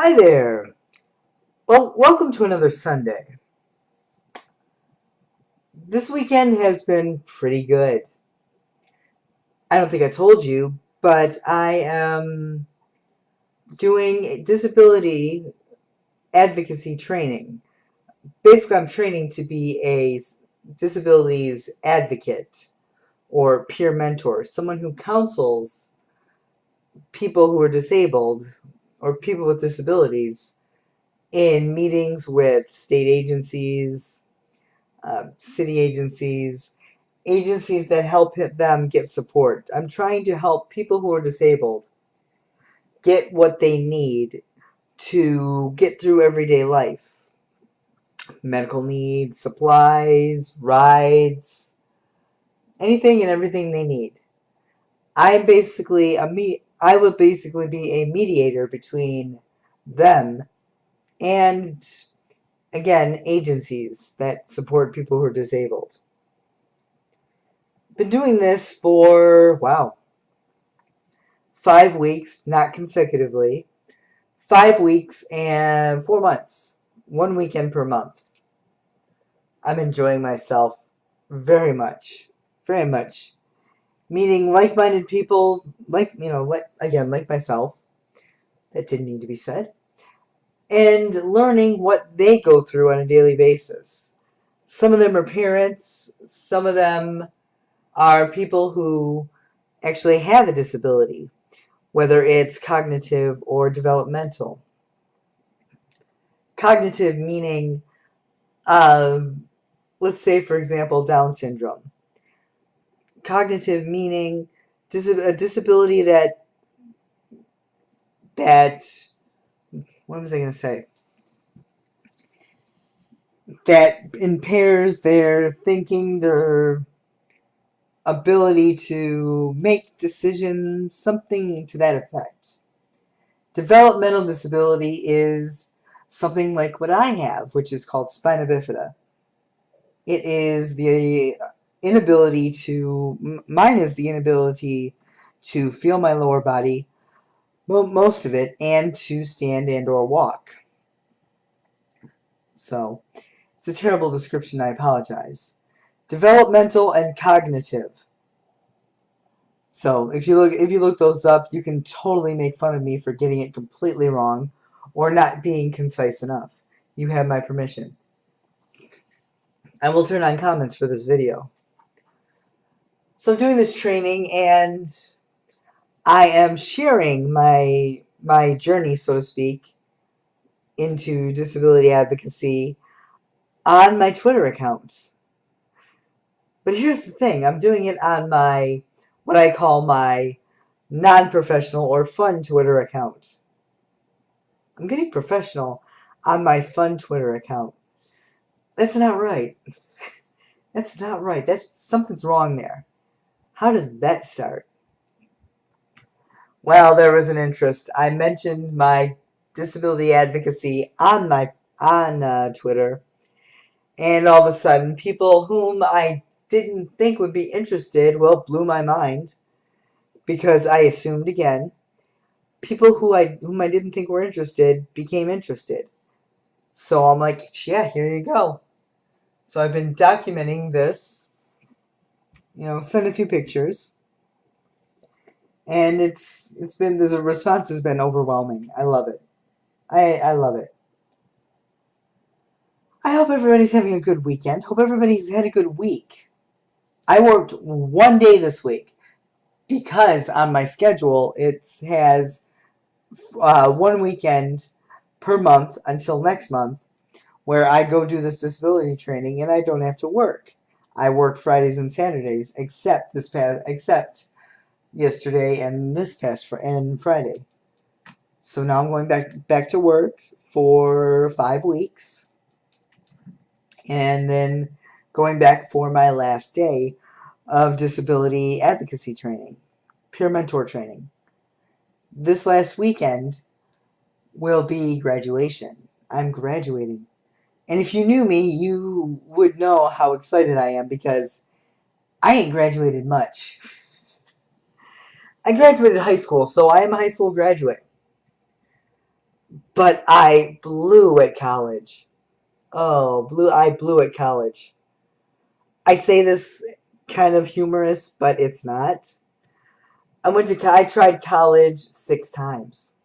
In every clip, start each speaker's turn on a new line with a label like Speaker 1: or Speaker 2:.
Speaker 1: Hi there. Well, welcome to another Sunday. This weekend has been pretty good. I don't think I told you, but I am doing disability advocacy training. Basically, I'm training to be a disabilities advocate or peer mentor, someone who counsels people who are disabled or people with disabilities in meetings with state agencies, city agencies that help them get support. I'm trying to help people who are disabled get what they need to get through everyday life. Medical needs, supplies, rides, anything and everything they need. I would basically be a mediator between them and, again, agencies that support people who are disabled. Been doing this for, wow, 5 weeks, not consecutively. 5 weeks and 4 months. 1 weekend per month. I'm enjoying myself very much. Very much. Meeting like-minded people, like myself. That didn't need to be said. And learning what they go through on a daily basis. Some of them are parents. Some of them are people who actually have a disability, whether it's cognitive or developmental. Cognitive meaning, let's say, for example, Down syndrome. Cognitive meaning a disability that what was I going to say? That impairs their thinking, their ability to make decisions, something to that effect. Developmental disability is something like what I have, which is called spina bifida. It is the inability to, mine is the inability to feel my lower body, most of it, and to stand and or walk. So, it's a terrible description, I apologize. Developmental and cognitive. So, if you look those up, you can totally make fun of me for getting it completely wrong or not being concise enough. You have my permission. I will turn on comments for this video. So I'm doing this training and I am sharing my journey, so to speak, into disability advocacy on my Twitter account. But here's the thing, I'm doing it on my, what I call my non-professional or fun Twitter account. I'm getting professional on my fun Twitter account. That's not right. That's not right. Something's wrong there. How did that start? Well, there was an interest. I mentioned my disability advocacy on Twitter, and all of a sudden, people whom I didn't think would be interested, well, blew my mind because I assumed again. People whom I didn't think were interested became interested. So I'm like, yeah, here you go. So I've been documenting this, send a few pictures, and the response has been overwhelming. I love it. I love it. I hope everybody's having a good weekend. Hope everybody's had a good week. I worked one day this week because on my schedule it has 1 weekend per month until next month where I go do this disability training and I don't have to work. I work Fridays and Saturdays except yesterday and and Friday. So now I'm going back to work for 5 weeks and then going back for my last day of disability advocacy training, peer mentor training. This last weekend will be graduation. I'm graduating. And if you knew me, you would know how excited I am because I ain't graduated much. I graduated high school, so I am a high school graduate. but I blew at college. Oh, I blew at college. I say this kind of humorous, but it's not. I tried college 6 times.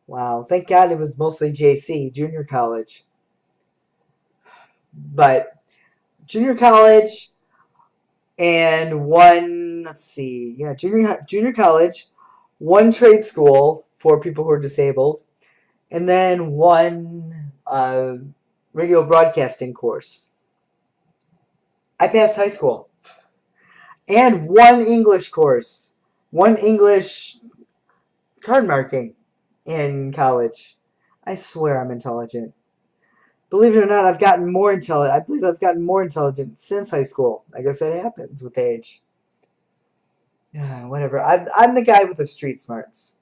Speaker 1: Wow, thank God it was mostly JC, junior college. But junior college and let's see, yeah, junior college, one trade school for people who are disabled, and then one radio broadcasting course. I passed high school. And one English course. One English card marking in college. I swear I'm intelligent. Believe it or not, I've gotten more intelligent. I believe I've gotten more intelligent since high school. I guess that happens with age. Whatever. I'm the guy with the street smarts.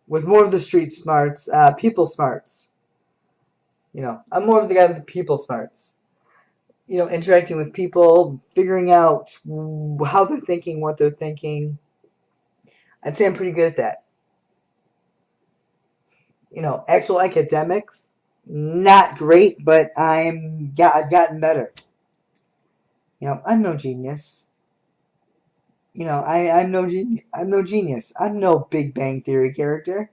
Speaker 1: With more of the street smarts, people smarts. I'm more of the guy with the people smarts. Interacting with people, figuring out how they're thinking, what they're thinking. I'd say I'm pretty good at that. Actual academics, not great, but I've gotten better. I'm no genius. I'm no genius. I'm no genius. I'm no Big Bang Theory character.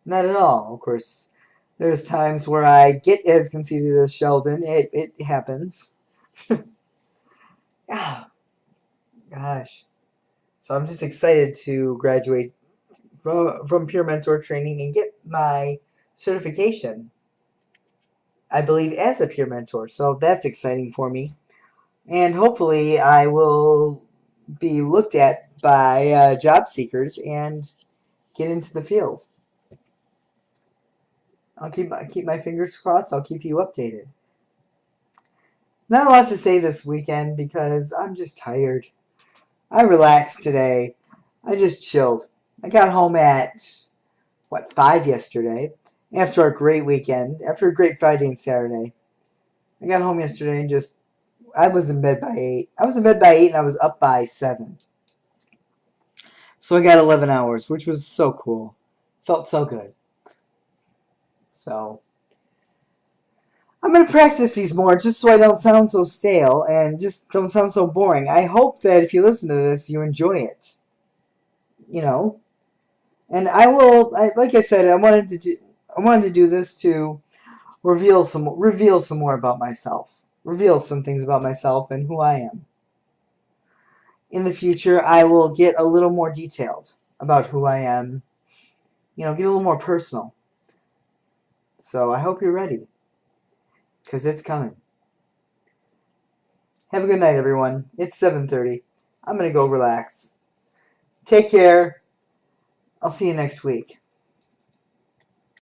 Speaker 1: Not at all. Of course, there's times where I get as conceited as Sheldon. It happens. Ah, gosh. So I'm just excited to graduate from peer mentor training and get my certification. I believe as a peer mentor. So that's exciting for me. And hopefully I will be looked at by job seekers and get into the field. I'll keep my fingers crossed. I'll keep you updated. Not a lot to say this weekend because I'm just tired. I relaxed today. I just chilled. I got home at 5 yesterday after our great weekend, after a great Friday and Saturday. I got home yesterday and I was in bed by 8. I was in bed by 8 and I was up by 7. So I got 11 hours, which was so cool. Felt so good. So I'm going to practice these more just so I don't sound so stale and just don't sound so boring. I hope that if you listen to this, you enjoy it. You know, and like I said, I wanted to do this to reveal some more about myself. Reveal some things about myself and who I am. In the future, I will get a little more detailed about who I am. Get a little more personal. So I hope you're ready, because it's coming. Have a good night, everyone. It's 7:30. I'm going to go relax. Take care. I'll see you next week.